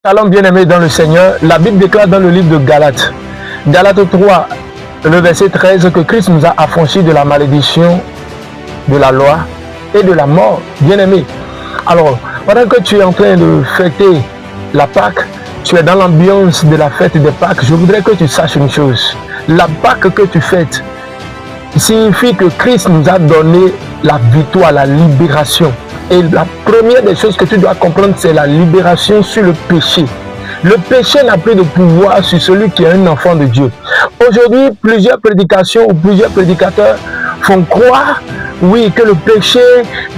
Shalom bien-aimés dans le Seigneur, la Bible déclare dans le livre de Galates, Galates 3, le verset 13, que Christ nous a affranchis de la malédiction de la loi et de la mort. Bien-aimé, alors, pendant que tu es en train de fêter la Pâque, tu es dans l'ambiance de la fête des Pâques, je voudrais que tu saches une chose. La Pâque que tu fêtes signifie que Christ nous a donné la victoire, la libération. Et la première des choses que tu dois comprendre, c'est la libération sur le péché. Le péché n'a plus de pouvoir sur celui qui est un enfant de Dieu. Aujourd'hui, plusieurs prédications ou plusieurs prédicateurs font croire, oui, que le péché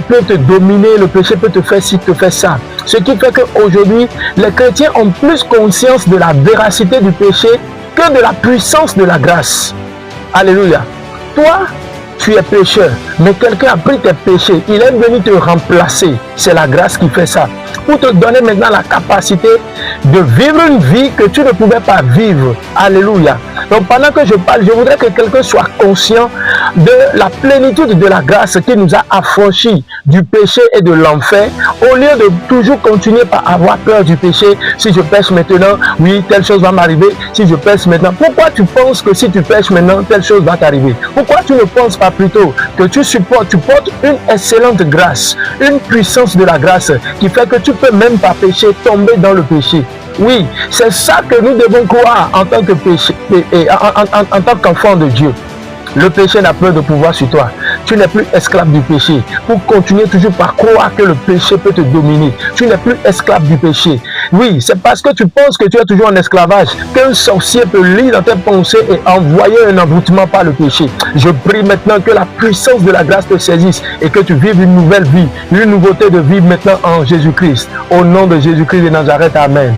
peut te dominer, le péché peut te faire ci, te faire ça. Ce qui fait qu'aujourd'hui, les chrétiens ont plus conscience de la véracité du péché que de la puissance de la grâce. Alléluia. Toi, tu es pécheur, mais quelqu'un a pris tes péchés, il est venu te remplacer. C'est la grâce qui fait ça. Pour te donner maintenant la capacité de vivre une vie que tu ne pouvais pas vivre. Alléluia. Donc pendant que je parle, je voudrais que quelqu'un soit conscient de la plénitude de la grâce qui nous a affranchis du péché et de l'enfer, au lieu de toujours continuer par avoir peur du péché. Si je pêche maintenant, oui, telle chose va m'arriver. Si je pêche maintenant, pourquoi tu penses que si tu pêches maintenant, telle chose va t'arriver? Pourquoi tu ne penses pas plutôt que tu portes une excellente grâce, une puissance de la grâce qui fait que tu peux même pas pécher, tomber dans le péché? Oui, c'est ça que nous devons croire en tant que péché, en tant qu'enfant de Dieu. Le péché n'a plus de pouvoir sur toi. Tu n'es plus esclave du péché. Pour continuer toujours par croire que le péché peut te dominer. Tu n'es plus esclave du péché. Oui, c'est parce que tu penses que tu es toujours en esclavage qu'un sorcier peut lire dans tes pensées et envoyer un envoûtement par le péché. Je prie maintenant que la puissance de la grâce te saisisse et que tu vives une nouvelle vie, une nouveauté de vie maintenant en Jésus-Christ. Au nom de Jésus-Christ de Nazareth, Amen.